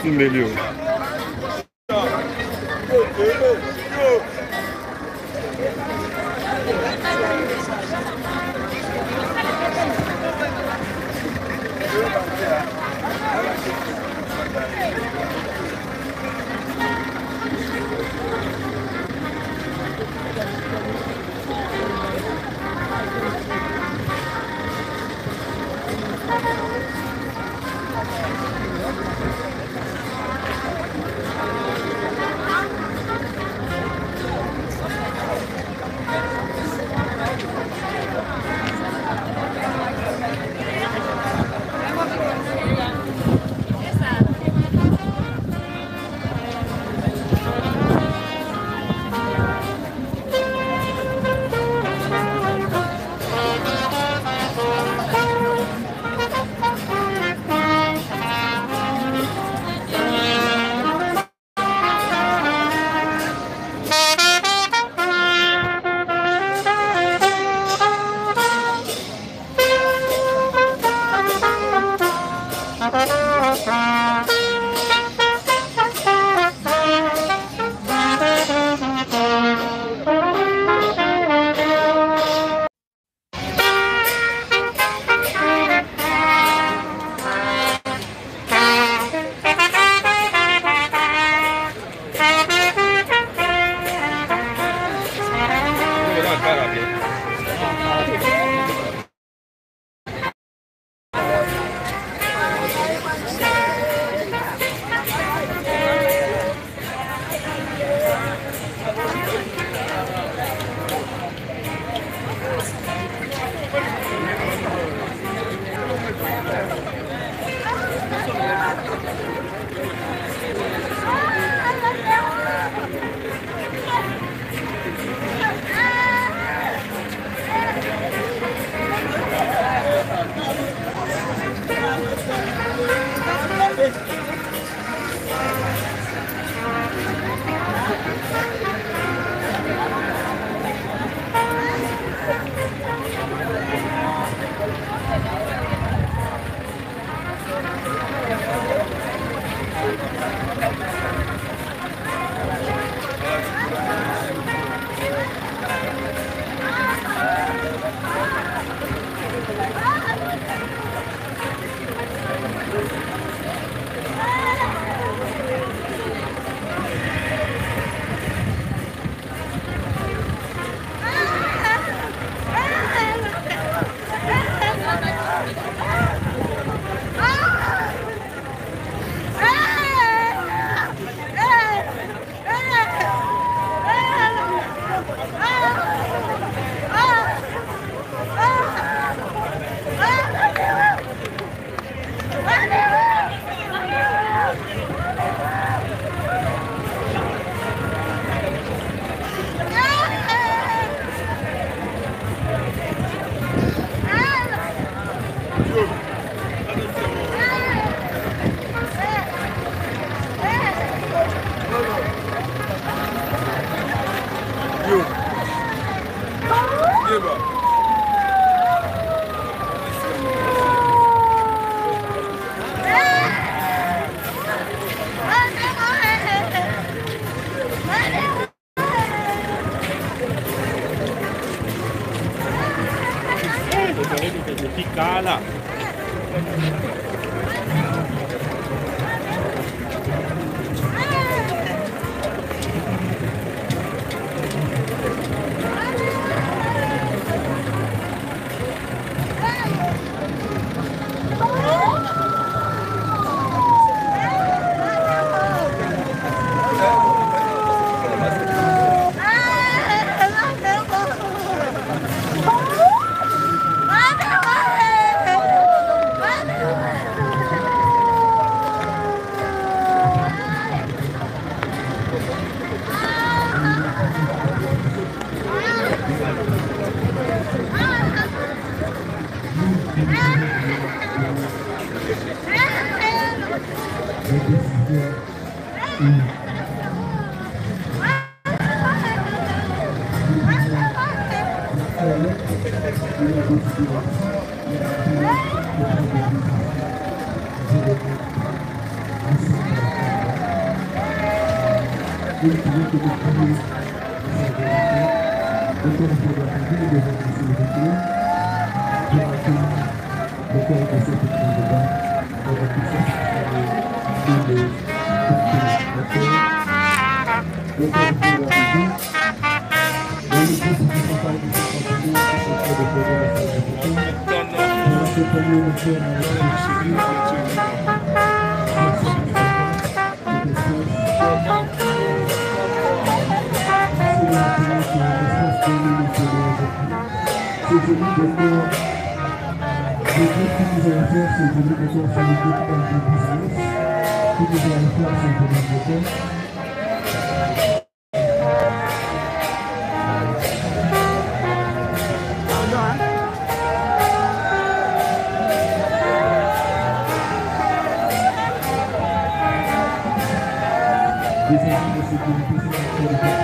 tout milieu. Kala. nous ne pouvons que nous prier sa vérité. Encore une fois, nous devons laisser le retour pour accueillir le corps de cette épreuve de dame avec toute sa tous les contenus. Encore une fois, la vie. Et le groupe qui s'accompagne de cette continuer auprès de Père de la salle de photo. Pour accompagner le frère à la chérie. C'est venu de nous, le groupe qui nous a offert, c'est venu de nous sur le groupe LG Business, qui nous a offert, c'est venu de nous. Des agents de sécurité sont en train de faire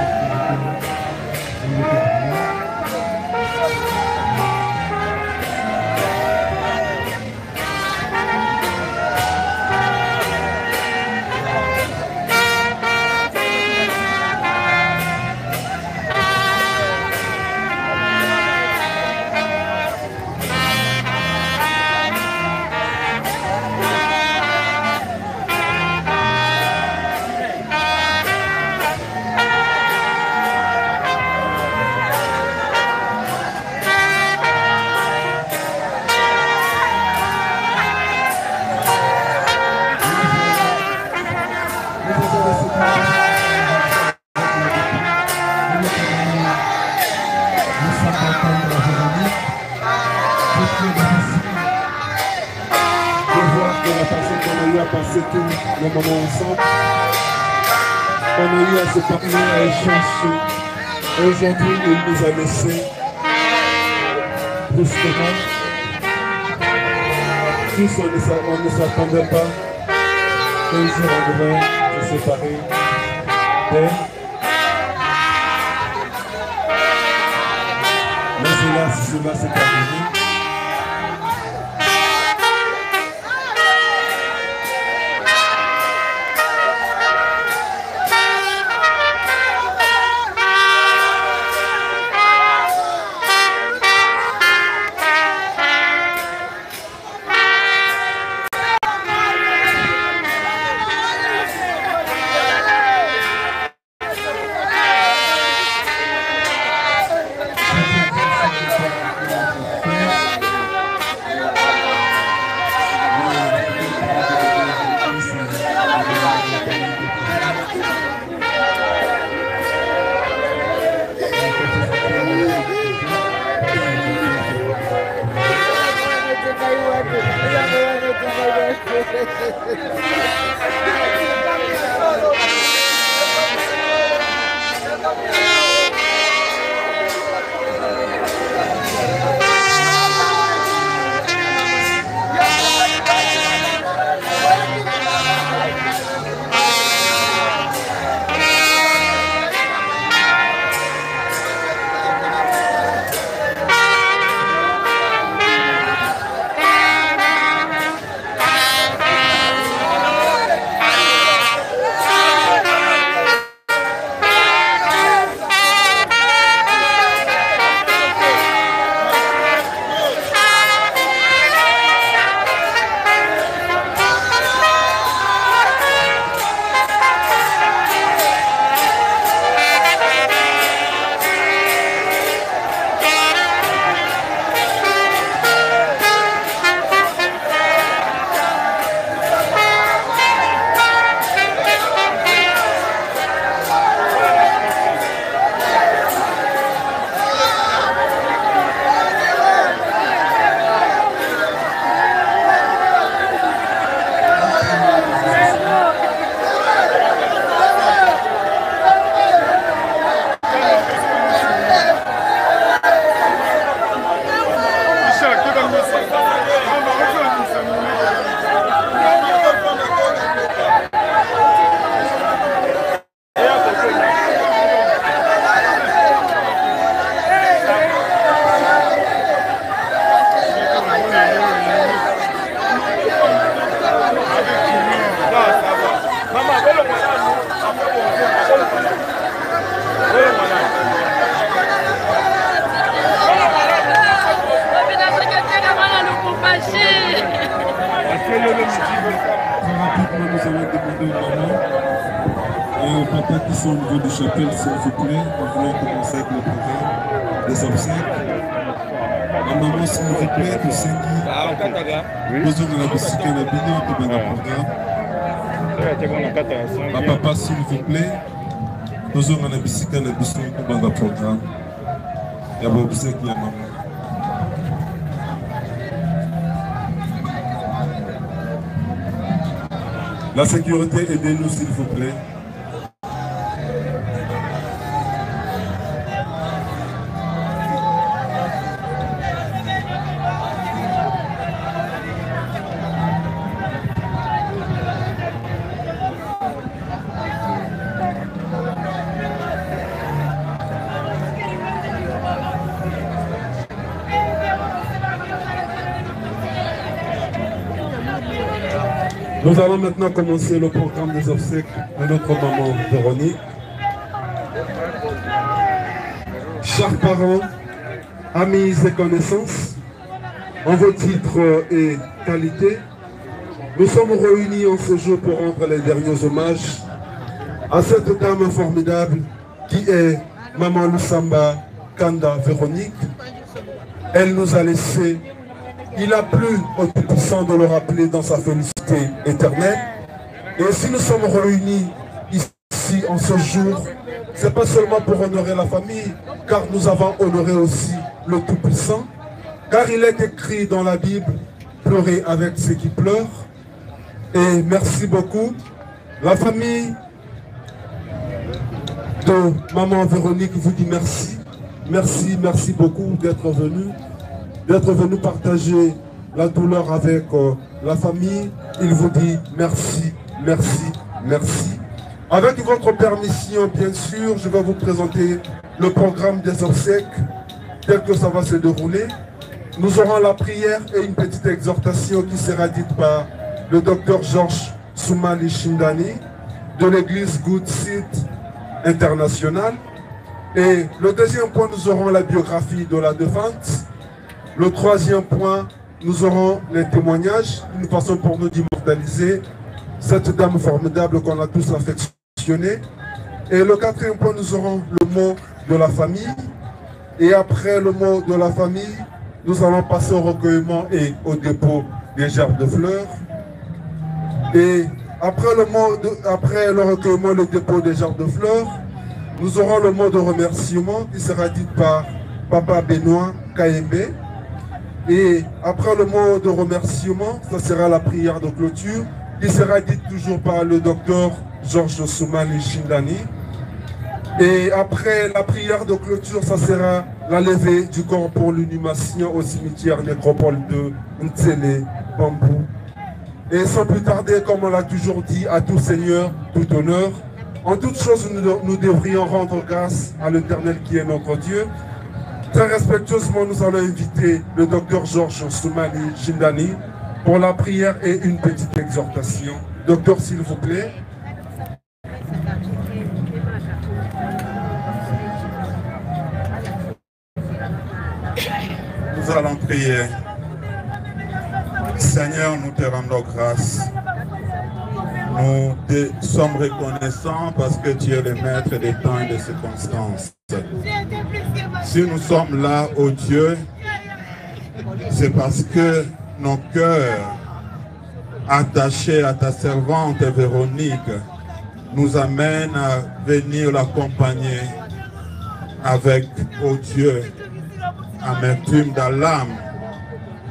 passer tous les moments ensemble. On a eu à se parler, à échanger. Aujourd'hui, il nous a laissé brusquement. Tous, on ne s'attendait pas qu'un jour on devait se séparer d'elle. Mais cela s'est arrivé. Maintenant, nous allons demander aux mamans et aux papas qui sont au niveau du chapelle, s'il vous plaît. Nous voulons commencer avec le programme des obsèques. La maman, s'il vous plaît, de Sengi. Posons dans la biscuit à la bini, on peut dans le programme. Ma papa, s'il vous plaît, posons dans la biscuit à la biscuit, on peut dans le programme. Il y a beaucoup de qui a maman. La sécurité, aidez-nous s'il vous plaît. Nous allons maintenant commencer le programme des obsèques de notre maman Véronique. Chers parents, amis et connaissances, en vos titres et qualités, nous sommes réunis en ce jour pour rendre les derniers hommages à cette dame formidable qui est Maman Lusamba Kanda Véronique. Elle nous a laissé. Il a plu au Tout-Puissant de le rappeler dans sa félicité éternelle. Et si nous sommes réunis ici en ce jour, ce n'est pas seulement pour honorer la famille, car nous avons honoré aussi le Tout-Puissant, car il est écrit dans la Bible, pleurer avec ceux qui pleurent. Et merci beaucoup. La famille de Maman Véronique vous dit merci. Merci, merci beaucoup d'être venu partager la douleur avec la famille. Il vous dit merci, merci, merci. Avec votre permission, bien sûr, je vais vous présenter le programme des obsèques tel que ça va se dérouler. Nous aurons la prière et une petite exhortation qui sera dite par le docteur Georges Soumali Shindani de l'église Good Seed International. Et le deuxième point, nous aurons la biographie de la défunte. Le troisième point, nous aurons les témoignages, une façon pour nous d'immortaliser cette dame formidable qu'on a tous affectionnée. Et le quatrième point, nous aurons le mot de la famille. Et après le mot de la famille, nous allons passer au recueillement et au dépôt des gerbes de fleurs. Et après le recueillement et le dépôt des gerbes de fleurs, nous aurons le mot de remerciement qui sera dit par Papa Benoît Kayembe. Et après le mot de remerciement, ça sera la prière de clôture qui sera dite toujours par le docteur Georges Soumali Shindani. Et après la prière de clôture, ça sera la levée du corps pour l'inhumation au cimetière nécropole de Ntsele Bambou. Et sans plus tarder, comme on l'a toujours dit, à tout Seigneur, tout honneur. En toutes choses, nous devrions rendre grâce à l'Éternel qui est notre Dieu. Très respectueusement, nous allons inviter le docteur Georges Soumali Shindani pour la prière et une petite exhortation. Docteur, s'il vous plaît. Nous allons prier. Seigneur, nous te rendons grâce. Nous te sommes reconnaissants parce que tu es le maître des temps et des circonstances. Si nous sommes là, ô Dieu, c'est parce que nos cœurs attachés à ta servante Véronique nous amènent à venir l'accompagner avec, ô Dieu, amertume dans l'âme,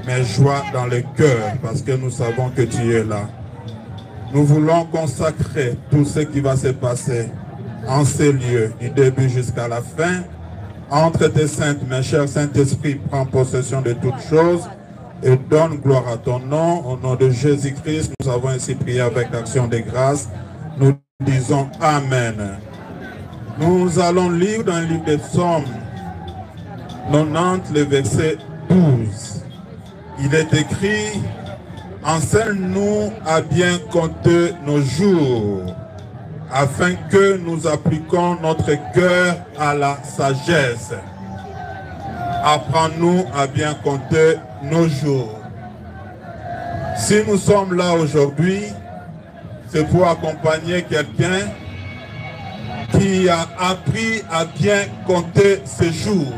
mais joie dans le cœur, parce que nous savons que tu es là. Nous voulons consacrer tout ce qui va se passer en ces lieux, du début jusqu'à la fin. Entre tes saintes, mes chers Saint-Esprit, prends possession de toutes choses et donne gloire à ton nom. Au nom de Jésus-Christ, nous avons ainsi prié avec action de grâce. Nous disons Amen. Nous allons lire dans le livre des Psaumes 90, le verset 12. Il est écrit: enseigne-nous à bien compter nos jours, afin que nous appliquions notre cœur à la sagesse. Apprends-nous à bien compter nos jours. Si nous sommes là aujourd'hui, c'est pour accompagner quelqu'un qui a appris à bien compter ses jours.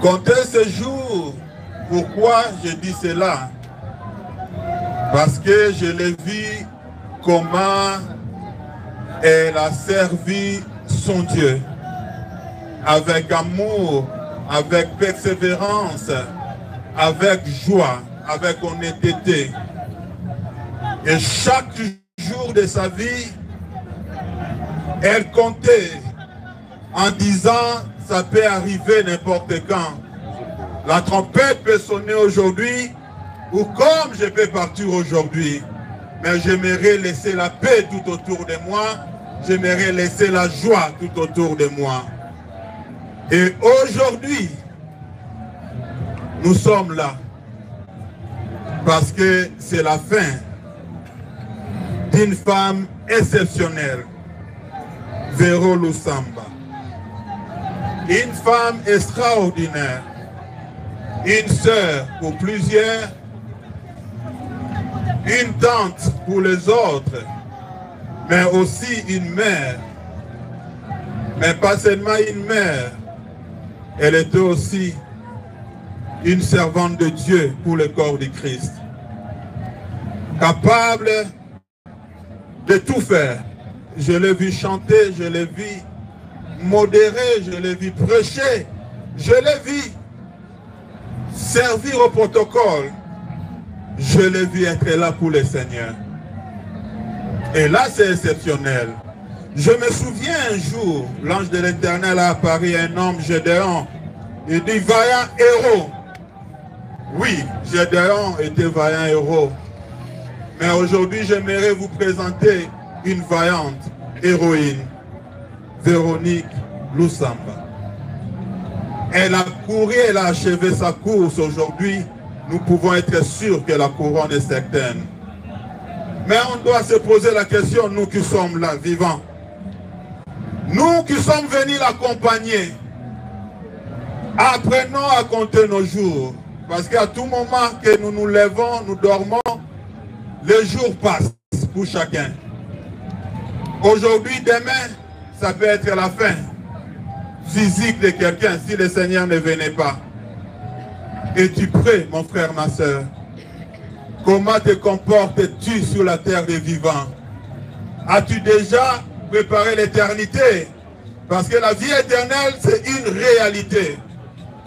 Compter ses jours, pourquoi je dis cela? Parce que je l'ai vu comment elle a servi son Dieu avec amour, avec persévérance, avec joie, avec honnêteté. Et chaque jour de sa vie, elle comptait en disant, ça peut arriver n'importe quand. La trompette peut sonner aujourd'hui, ou comme je peux partir aujourd'hui. Mais j'aimerais laisser la paix tout autour de moi. J'aimerais laisser la joie tout autour de moi. Et aujourd'hui, nous sommes là. Parce que c'est la fin d'une femme exceptionnelle. Véro Lusamba. Une femme extraordinaire. Une sœur pour plusieurs. Une tante pour les autres. Mais aussi une mère. Mais pas seulement une mère. Elle était aussi une servante de Dieu pour le corps du Christ. Capable de tout faire. Je l'ai vu chanter, je l'ai vu modérer, je l'ai vu prêcher, je l'ai vu servir au protocole. Je l'ai vu être là pour le Seigneur. Et là, c'est exceptionnel. Je me souviens un jour, l'ange de l'Éternel a apparu, un homme, Gédéon. Il dit, vaillant héros. Oui, Gédéon était vaillant héros. Mais aujourd'hui, j'aimerais vous présenter une vaillante héroïne, Véronique Lusamba. Elle a couru, elle a achevé sa course. Aujourd'hui, nous pouvons être sûrs que la couronne est certaine. Mais on doit se poser la question, nous qui sommes là, vivants. Nous qui sommes venus l'accompagner, apprenons à compter nos jours. Parce qu'à tout moment que nous nous levons, nous dormons, les jours passent pour chacun. Aujourd'hui, demain, ça peut être la fin physique de quelqu'un si le Seigneur ne venait pas. Es-tu prêt, mon frère, ma soeur? Comment te comportes-tu sur la terre des vivants? As-tu déjà préparé l'éternité? Parce que la vie éternelle, c'est une réalité.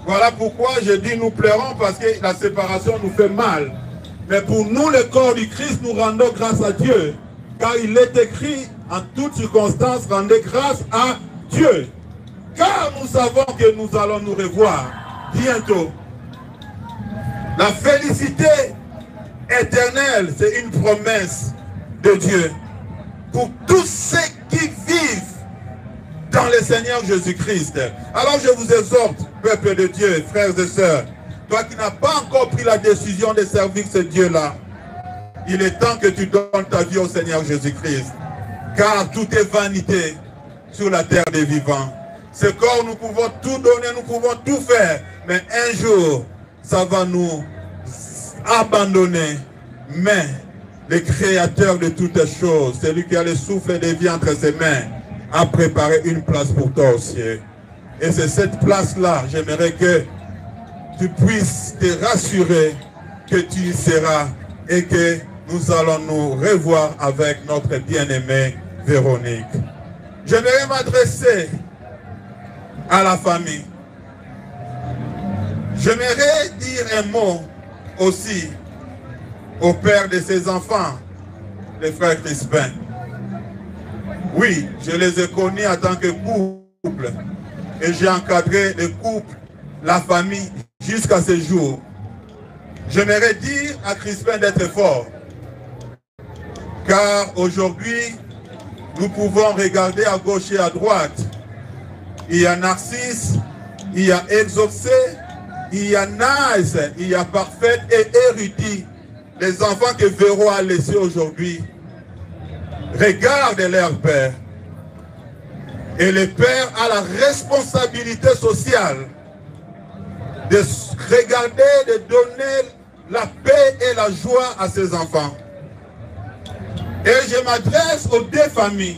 Voilà pourquoi je dis nous pleurons, parce que la séparation nous fait mal. Mais pour nous, le corps du Christ, nous rendons grâce à Dieu. Car il est écrit, en toutes circonstances, rendez grâce à Dieu. Car nous savons que nous allons nous revoir bientôt. La félicité éternelle, c'est une promesse de Dieu pour tous ceux qui vivent dans le Seigneur Jésus-Christ. Alors je vous exhorte, peuple de Dieu, frères et sœurs, toi qui n'as pas encore pris la décision de servir ce Dieu-là, il est temps que tu donnes ta vie au Seigneur Jésus-Christ. Car tout est vanité sur la terre des vivants. Ce corps, nous pouvons tout donner, nous pouvons tout faire. Mais un jour, ça va nous abandonner. Mais le Créateur de toutes choses, celui qui a le souffle de vie entre ses mains, a préparé une place pour toi au ciel. Et c'est cette place-là, j'aimerais que tu puisses te rassurer que tu y seras et que nous allons nous revoir avec notre bien-aimée Véronique. J'aimerais m'adresser à la famille. J'aimerais dire un mot aussi au père de ses enfants, le frère Crispin. Oui, je les ai connus en tant que couple et j'ai encadré le couple, la famille jusqu'à ce jour. J'aimerais dire à Crispin d'être fort. Car aujourd'hui, nous pouvons regarder à gauche et à droite. Il y a Narcisse, il y a Exaucé, il y a Nice, il y a Parfaite et Érudit. Les enfants que Véro a laissés aujourd'hui regardent leur père. Et le père a la responsabilité sociale de regarder, de donner la paix et la joie à ses enfants. Et je m'adresse aux deux familles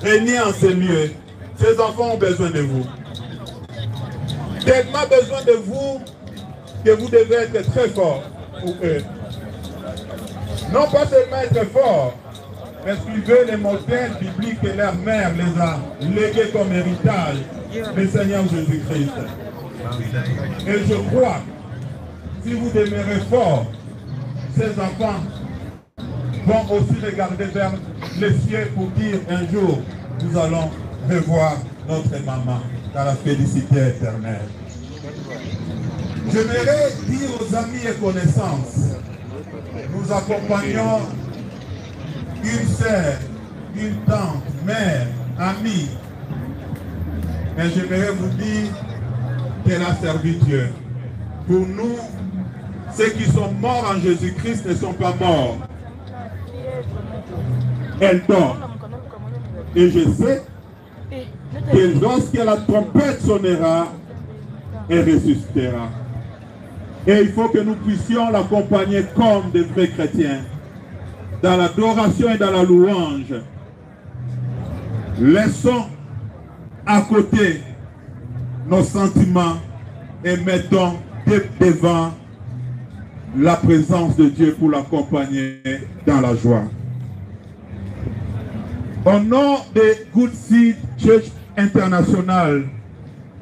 réunies en ce lieu. Ces enfants ont besoin de vous. Tellement besoin de vous que vous devez être très fort pour eux. Non pas seulement être fort, mais suivez les modèles bibliques que leur mère les a légués comme héritage, le Seigneur Jésus-Christ. Et je crois, si vous demeurez fort, ces enfants vont aussi regarder vers les cieux pour dire un jour, nous allons revoir notre maman dans la félicité éternelle. J'aimerais dire aux amis et connaissances, nous accompagnons une sœur, une tante, mère, amie. Mais j'aimerais vous dire qu'elle a servi Dieu. Pour nous, ceux qui sont morts en Jésus-Christ ne sont pas morts. Elle dort. Et je sais que lorsque la trompette sonnera, elle ressuscitera. Et il faut que nous puissions l'accompagner comme des vrais chrétiens, dans l'adoration et dans la louange. Laissons à côté nos sentiments et mettons devant la présence de Dieu pour l'accompagner dans la joie. Au nom de Good Seed Church International,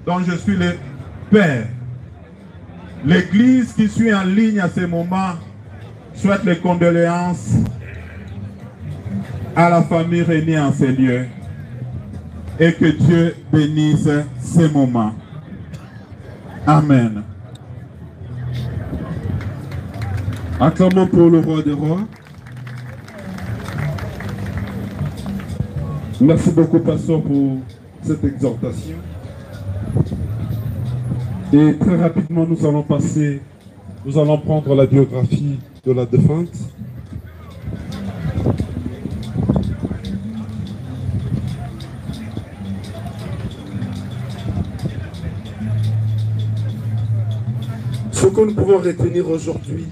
dont je suis le père, l'église qui suit en ligne à ce moment souhaite les condoléances à la famille réunie en ces lieux et que Dieu bénisse ces moments. Amen. Acclamons pour le roi des rois. Merci beaucoup, pasteur, pour cette exhortation. Et très rapidement, nous allons prendre la biographie de la défunte. Ce que nous pouvons retenir aujourd'hui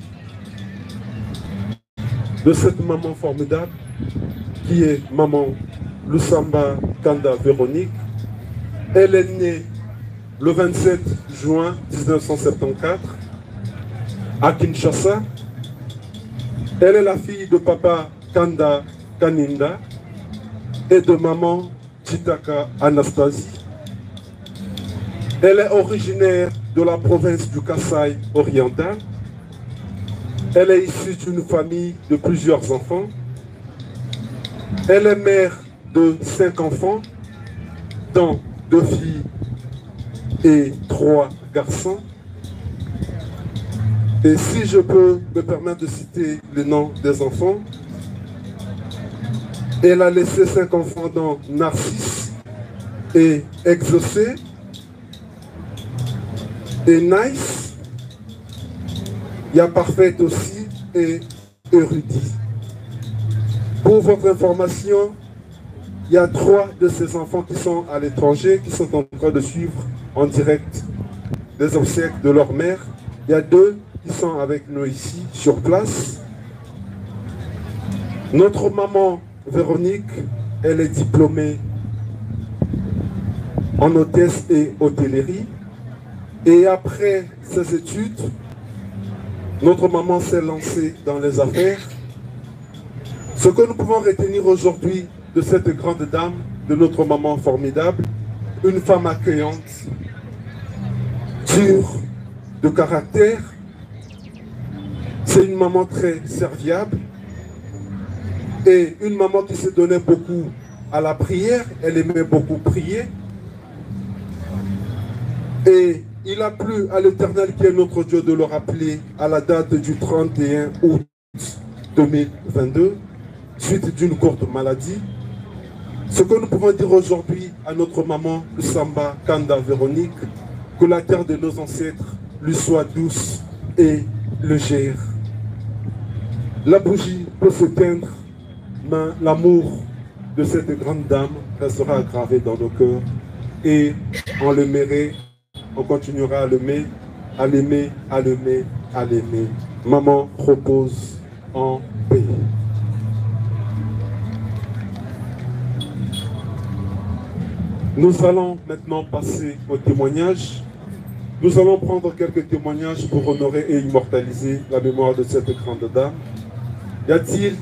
de cette maman formidable, qui est maman Lusamba Kanda Véronique, elle est née le 27 juin 1974 à Kinshasa. Elle est la fille de papa Kanda Kaninda et de maman Chitaka Anastasie. Elle est originaire de la province du Kasaï oriental. Elle est issue d'une famille de plusieurs enfants. Elle est mère de 5 enfants, dont 2 filles et 3 garçons. Et si je peux me permettre de citer les noms des enfants, elle a laissé 5 enfants dont Narcisse et Exaucé et Nice. Il y a Parfaite aussi et Érudit. Pour votre information, il y a 3 de ces enfants qui sont à l'étranger, qui sont en train de suivre en direct les obsèques de leur mère. Il y a 2 qui sont avec nous ici, sur place. Notre maman Véronique, elle est diplômée en hôtesse et hôtellerie. Et après ses études, notre maman s'est lancée dans les affaires. Ce que nous pouvons retenir aujourd'hui de cette grande dame, de notre maman formidable, une femme accueillante, dure de caractère. C'est une maman très serviable et une maman qui se donnait beaucoup à la prière. Elle aimait beaucoup prier. Et il a plu à l'Éternel qui est notre Dieu de le rappeler à la date du 31 août 2022, suite d'une courte maladie. Ce que nous pouvons dire aujourd'hui à notre maman Lusamba Kanda Véronique, que la terre de nos ancêtres lui soit douce et légère. La bougie peut s'éteindre, mais l'amour de cette grande dame restera gravé dans nos cœurs et on l'aimerait. On continuera à l'aimer, à l'aimer, à l'aimer, à l'aimer. Maman repose en paix. Nous allons maintenant passer au témoignage. Nous allons prendre quelques témoignages pour honorer et immortaliser la mémoire de cette grande dame. Y a-t-il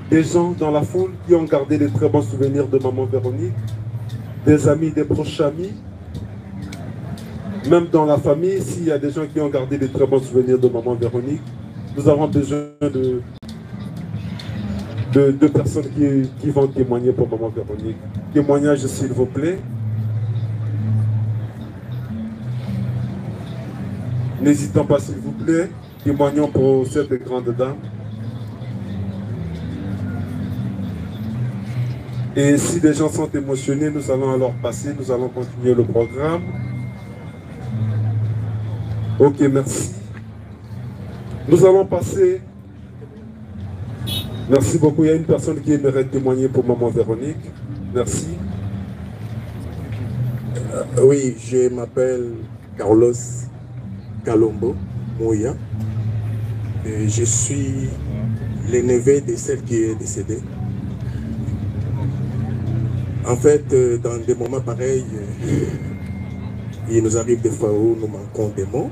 des gens dans la foule qui ont gardé de très bons souvenirs de maman Véronique? Des amis, des proches amis? Même dans la famille, s'il y a des gens qui ont gardé de très bons souvenirs de maman Véronique, nous avons besoin de personnes qui vont témoigner pour maman Véronique. Témoignage, s'il vous plaît. N'hésitons pas, s'il vous plaît. Témoignons pour cette grande dame. Et si des gens sont émotionnés, nous allons alors passer, nous allons continuer le programme. Ok, merci. Nous allons passer. Merci beaucoup. Il y a une personne qui aimerait témoigner pour maman Véronique. Merci. Oui, je m'appelle Carlos Calombo Moya. Et je suis le neveu de celle qui est décédée. En fait, dans des moments pareils, il nous arrive des fois où nous manquons des mots.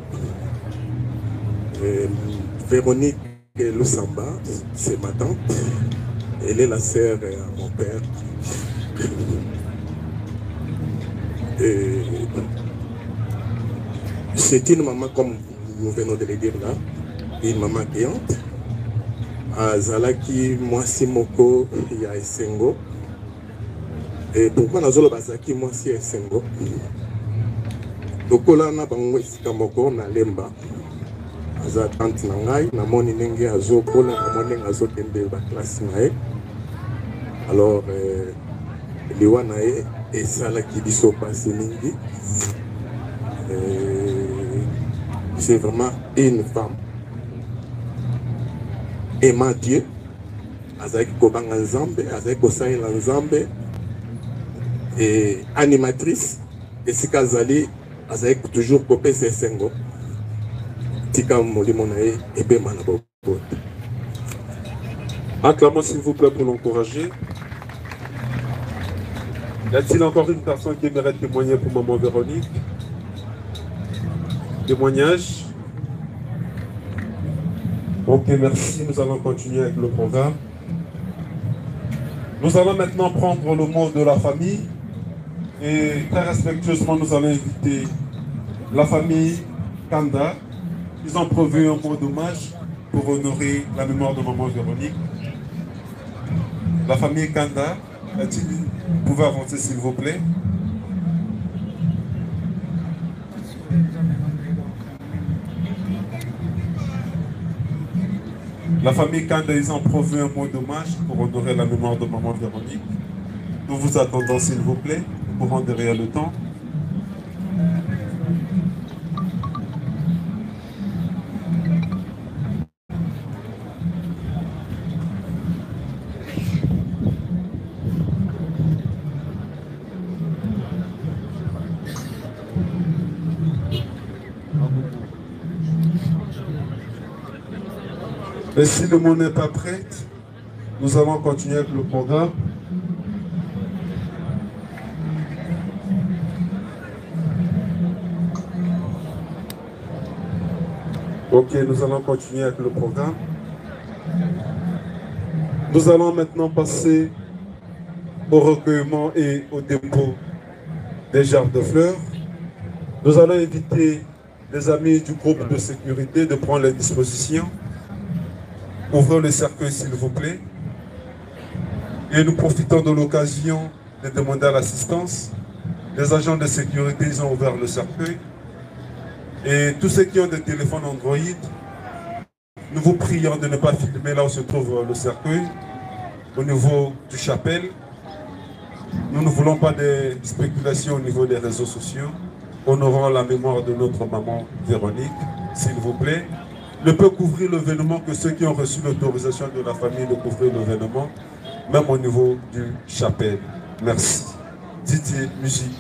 Véronique Lusamba, c'est ma tante. Elle est la sœur à mon père. C'est une maman, comme nous venons de le dire là, une maman guéante. À Zalaki, moi, Simoko, il y a Essengo. Et pourquoi nous avons Bazaki, moi, si Essengo? Donc là, on a bango Sikamoko, na Lemba. Aza tante na ngai, na moni nenge azo kola, na moni nenge azo kende ba classe na ye. Alors, liwa na ye, esalaki biso pasi mingi. C'est vraiment une femme aimant Dieu. Azaki kobanga nzambe, azaki kosalela nzambe. Et animatrice, esika azali, azaki toujours kopesa esengo. Tika molimo na ye ebema na bopoto. Acclamons s'il vous plaît pour l'encourager. Y a-t-il encore une personne qui aimerait témoigner pour maman Véronique? Témoignage. Ok, merci. Nous allons continuer avec le programme. Nous allons maintenant prendre le mot de la famille. Et très respectueusement, nous allons inviter la famille Kanda. Ils ont prévu un mot d'hommage pour honorer la mémoire de maman Véronique. La famille Kanda, vous pouvez avancer s'il vous plaît. La famille Kanda, ils ont prévu un mot d'hommage pour honorer la mémoire de maman Véronique. Nous vous attendons s'il vous plaît, nous courons derrière le temps. Et si le monde n'est pas prêt, nous allons continuer avec le programme. Ok, nous allons continuer avec le programme. Nous allons maintenant passer au recueillement et au dépôt des gerbes de fleurs. Nous allons inviter les amis du groupe de sécurité de prendre les dispositions. Ouvrez le cercueil s'il vous plaît. Et nous profitons de l'occasion de demander à l'assistance. Les agents de sécurité, ils ont ouvert le cercueil. Et tous ceux qui ont des téléphones Android, nous vous prions de ne pas filmer là où se trouve le cercueil, au niveau du chapelle. Nous ne voulons pas de spéculations au niveau des réseaux sociaux. Honorons la mémoire de notre maman Véronique, s'il vous plaît. Ne peut couvrir l'événement que ceux qui ont reçu l'autorisation de la famille de couvrir l'événement, même au niveau du chapelle. Merci. Didier, musique.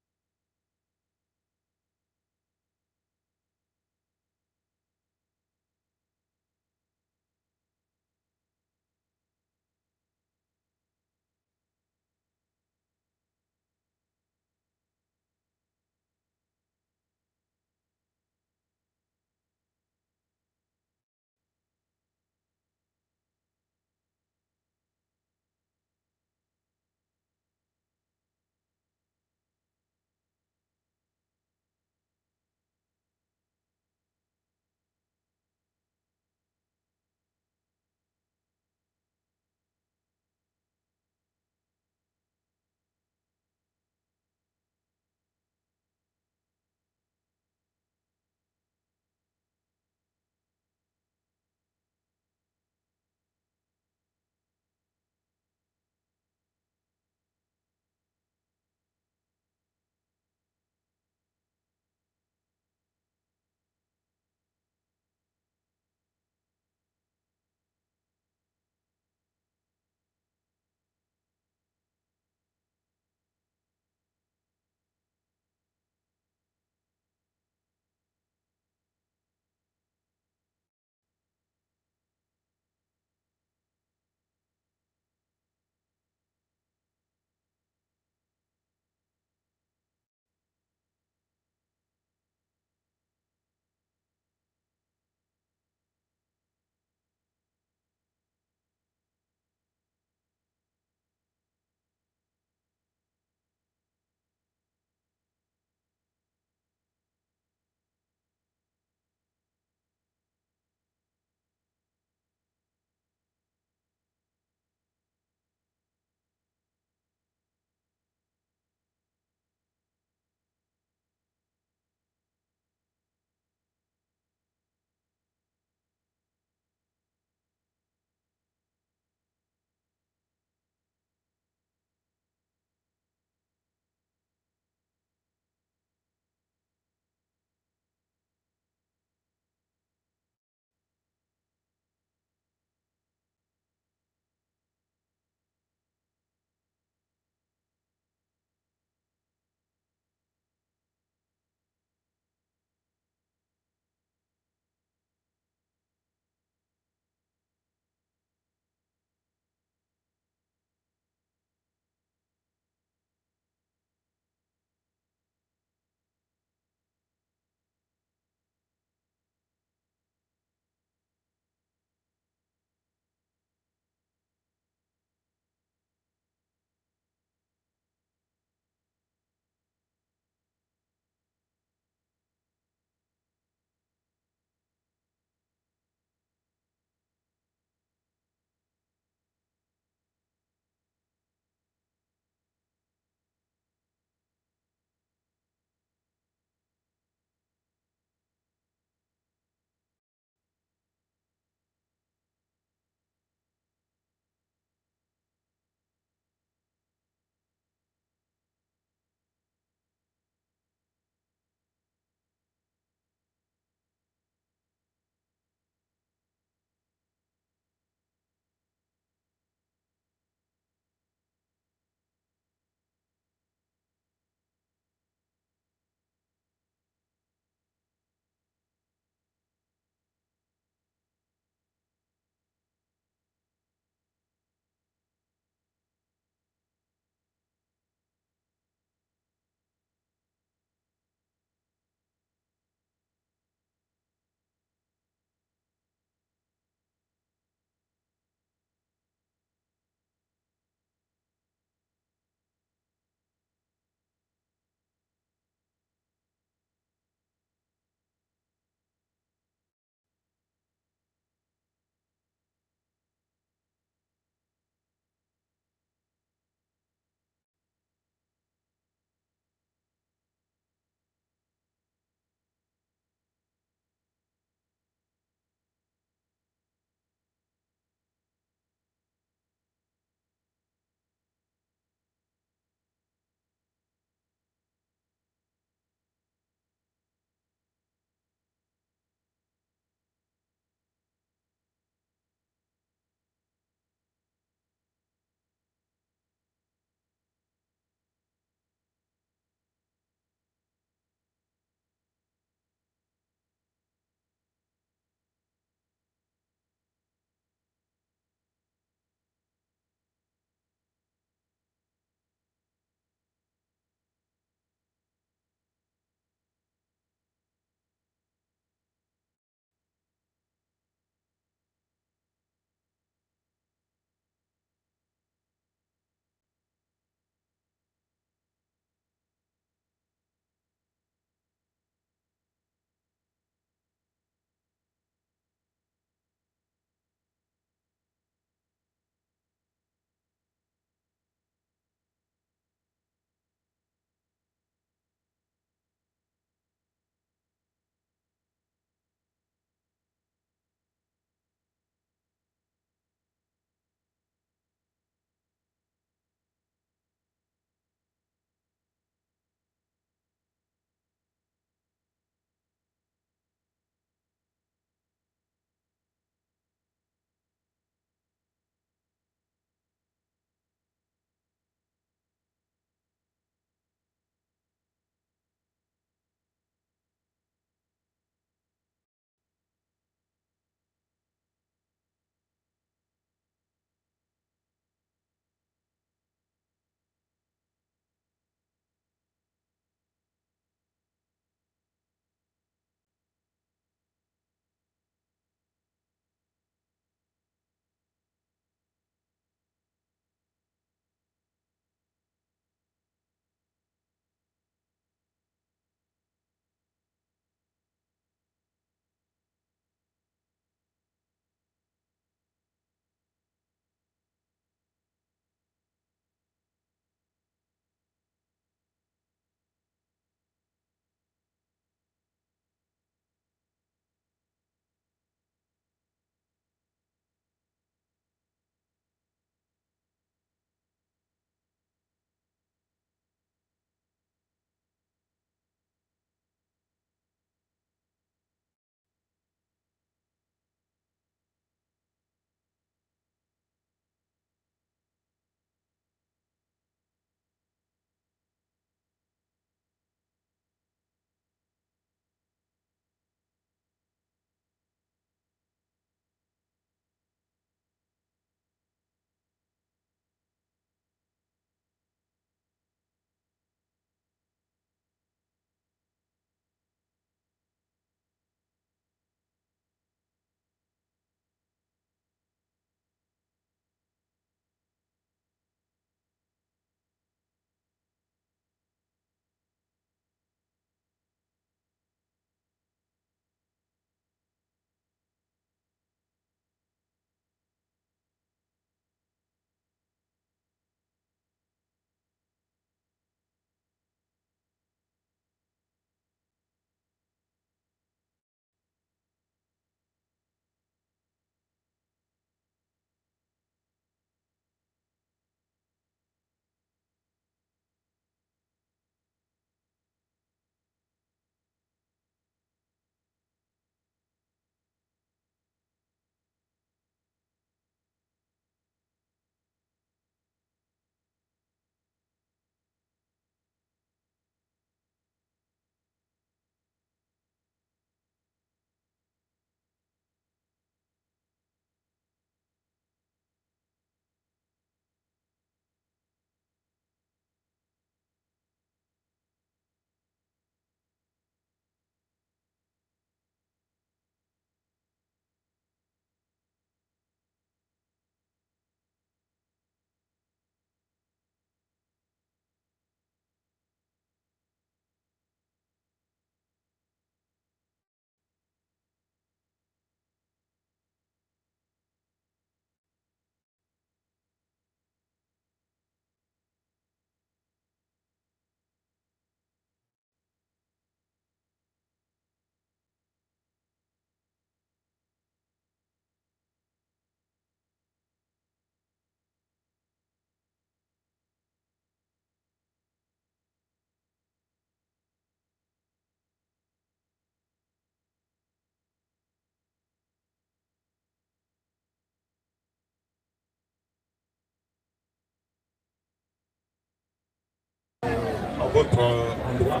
votre endroit.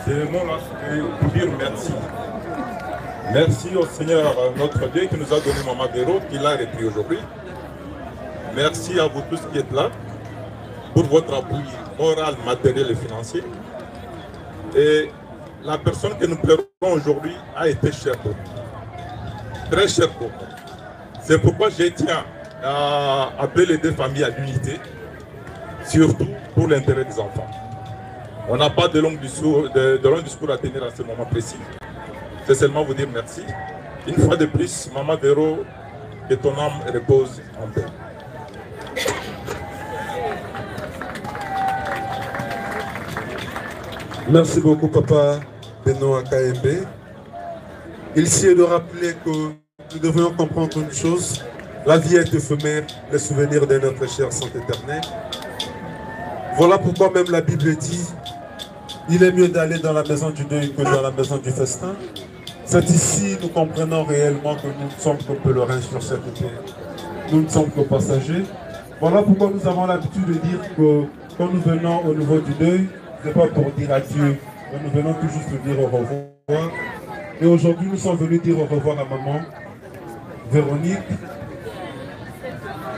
C'est le moment de vous dire merci. Merci au Seigneur notre Dieu qui nous a donné Maman Véro, qui l'a repris aujourd'hui. Merci à vous tous qui êtes là pour votre appui moral, matériel et financier. Et la personne que nous pleurons aujourd'hui a été chère pour nous. Très chère pour nous. C'est pourquoi je tiens à appeler les deux familles à l'unité, surtout pour l'intérêt des enfants. On n'a pas de long discours à tenir à ce moment précis. C'est seulement vous dire merci. Une fois de plus, Maman Véro, que ton âme repose en paix. Merci beaucoup, Papa Benoît KMB. Il s'agit de rappeler que nous devrions comprendre une chose. La vie est éphémère, les souvenirs de notre chère sont éternels. Voilà pourquoi même la Bible dit il est mieux d'aller dans la maison du deuil que dans la maison du festin. C'est ici nous comprenons réellement que nous ne sommes que pèlerins sur cette terre. Nous ne sommes que passagers. Voilà pourquoi nous avons l'habitude de dire que quand nous venons au niveau du deuil, ce n'est pas pour dire adieu, mais nous venons tout juste dire au revoir. Et aujourd'hui, nous sommes venus dire au revoir à maman Véronique,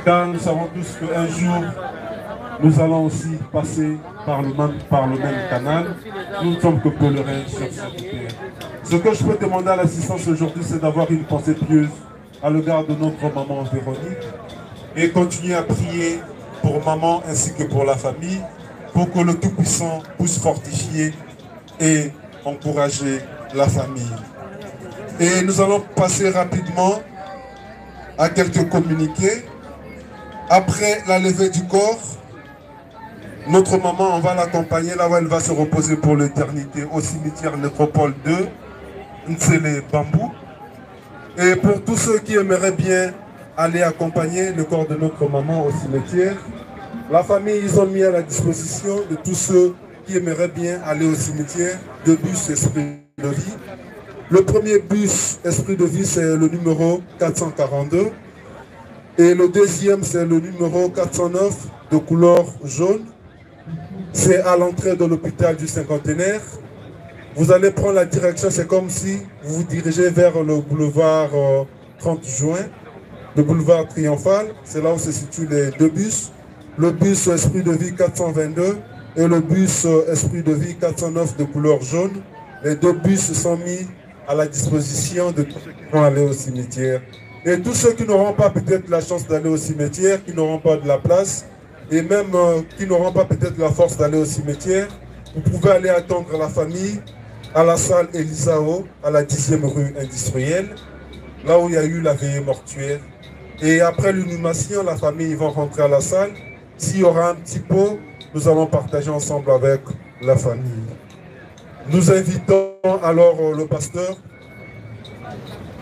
car nous savons tous qu'un jour, nous allons aussi passer par le même canal. Nous ne sommes que pèlerins sur cette terre. Ce que je peux demander à l'assistance aujourd'hui, c'est d'avoir une pensée pieuse à l'égard de notre maman Véronique et continuer à prier pour maman ainsi que pour la famille, pour que le Tout-Puissant puisse fortifier et encourager la famille. Et nous allons passer rapidement à quelques communiqués. Après la levée du corps, notre maman, on va l'accompagner là où elle va se reposer pour l'éternité au cimetière Nécropole 2, Ntsele Bambou. Et pour tous ceux qui aimeraient bien aller accompagner le corps de notre maman au cimetière, la famille, ils ont mis à la disposition de tous ceux qui aimeraient bien aller au cimetière 2 bus Esprit de Vie. Le premier bus Esprit de Vie, c'est le numéro 442. Et le deuxième, c'est le numéro 409 de couleur jaune. C'est à l'entrée de l'hôpital du Cinquantenaire. Vous allez prendre la direction, c'est comme si vous vous dirigez vers le boulevard 30 juin, le boulevard Triomphal. C'est là où se situent les 2 bus. Le bus Esprit de Vie 422 et le bus Esprit de Vie 409 de couleur jaune. Les 2 bus sont mis à la disposition de tous ceux qui vont aller au cimetière. Et tous ceux qui n'auront pas peut-être la chance d'aller au cimetière, qui n'auront pas de la place, et même qui n'auront pas peut-être la force d'aller au cimetière, vous pouvez aller attendre la famille à la salle Elisao, à la 10e rue industrielle, là où il y a eu la veillée mortuaire. Et après l'inhumation, la famille va rentrer à la salle. S'il y aura un petit pot, nous allons partager ensemble avec la famille. Nous invitons alors le pasteur,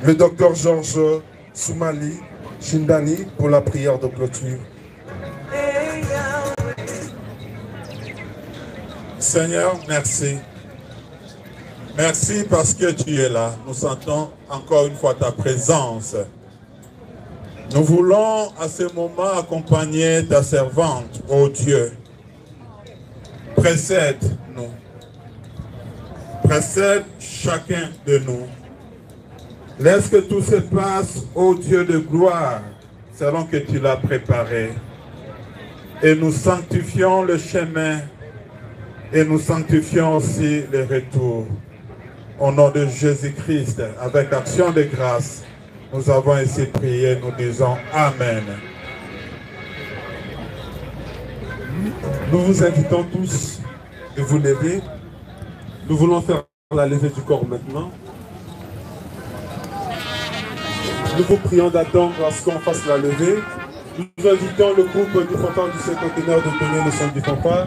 le docteur Georges Soumali Shindani, pour la prière de clôture. Seigneur, merci. Merci parce que tu es là. Nous sentons encore une fois ta présence. Nous voulons à ce moment accompagner ta servante, ô Dieu. Précède-nous. Précède chacun de nous. Laisse que tout se passe, ô Dieu de gloire, selon que tu l'as préparé. Et nous sanctifions le chemin et nous sanctifions aussi le retour. Au nom de Jésus-Christ, avec action de grâce, nous avons ainsi prié, nous disons Amen. Nous vous invitons tous de vous lever. Nous voulons faire la levée du corps maintenant. Nous vous prions d'attendre à ce qu'on fasse la levée. Nous invitons le groupe du fanfare du Cinquantenaire de donner le son du fanfare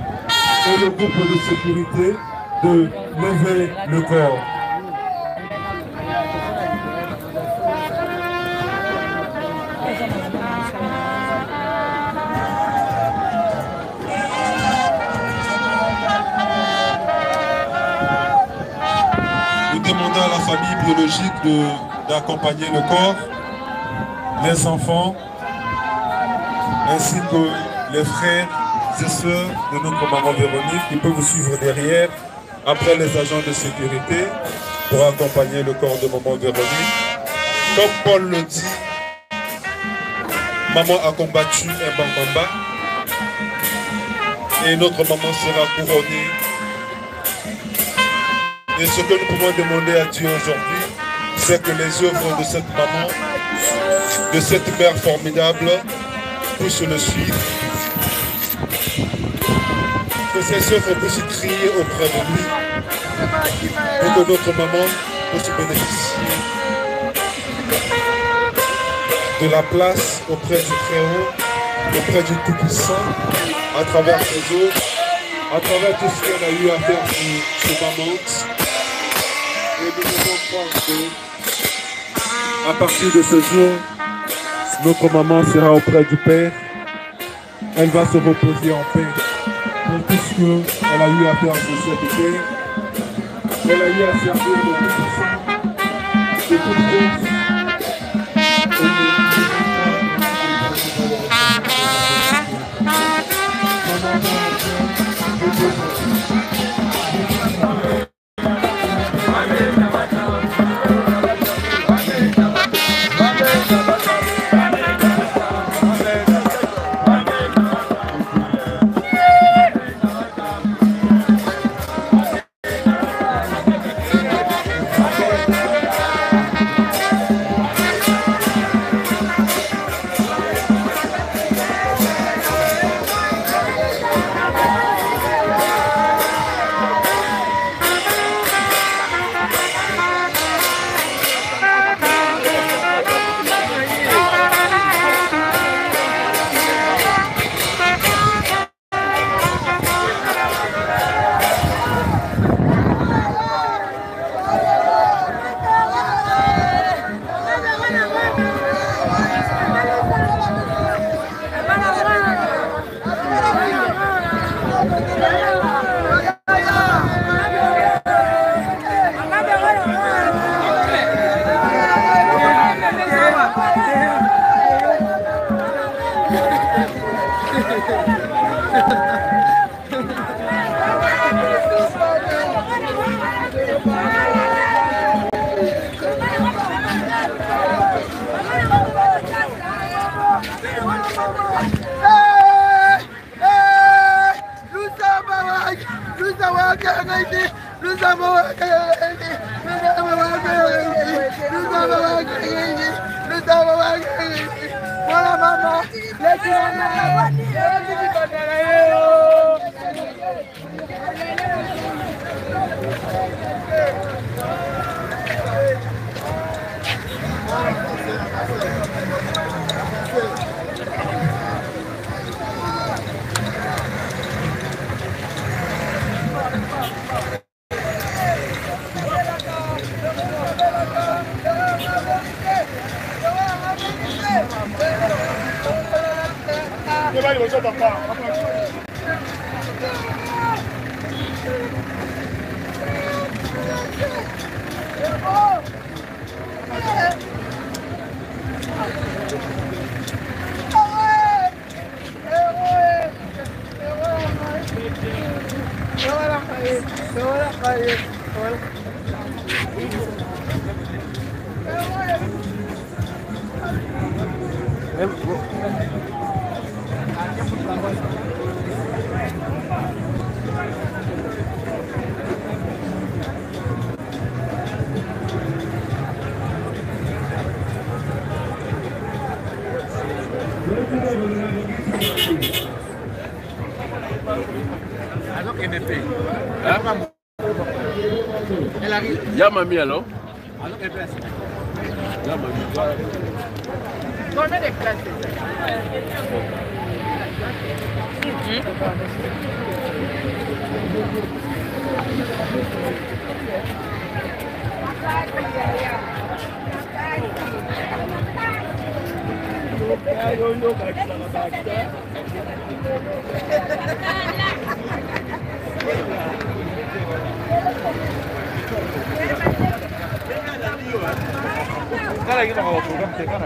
et le groupe de sécurité de lever le corps. Nous demandons à la famille biologique d'accompagner le corps, les enfants, ainsi que les frères et sœurs de notre maman Véronique qui peut vous suivre derrière après les agents de sécurité pour accompagner le corps de maman Véronique. Comme Paul le dit, maman a combattu un Bambamba et notre maman sera couronnée. Et ce que nous pouvons demander à Dieu aujourd'hui, c'est que les œuvres de cette maman, de cette mère formidable, puissent le suivre. Que ces œuvres puissent crier auprès de lui. Et que notre maman puisse bénéficier de la place auprès du Très-Haut, auprès du Tout-Puissant, à travers ses œuvres, à travers tout ce qu'elle a eu à faire sur maman. Et nous devons croire que, à partir de ce jour, notre maman sera auprès du Père. Elle va se reposer en paix pour tout ce qu'elle a eu à faire sur cette terre. Elle a eu à servir le Tout-Puissant, de toute force. Ya mamie alors? Combien de classes? Cara, kita kalau program kita kan.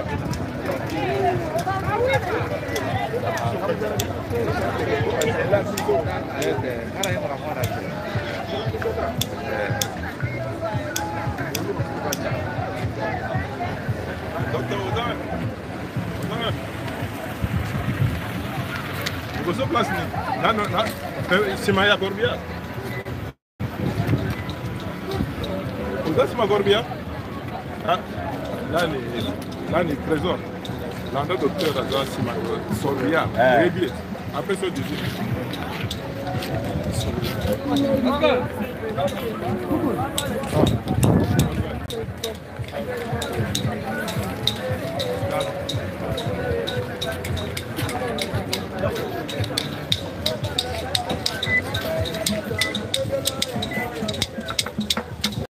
Você place na cima ya Gorbia. Você cima Gorbia? Lá ni trésor. Lá no docteur da cima Sorbia. Rebi. Après ça du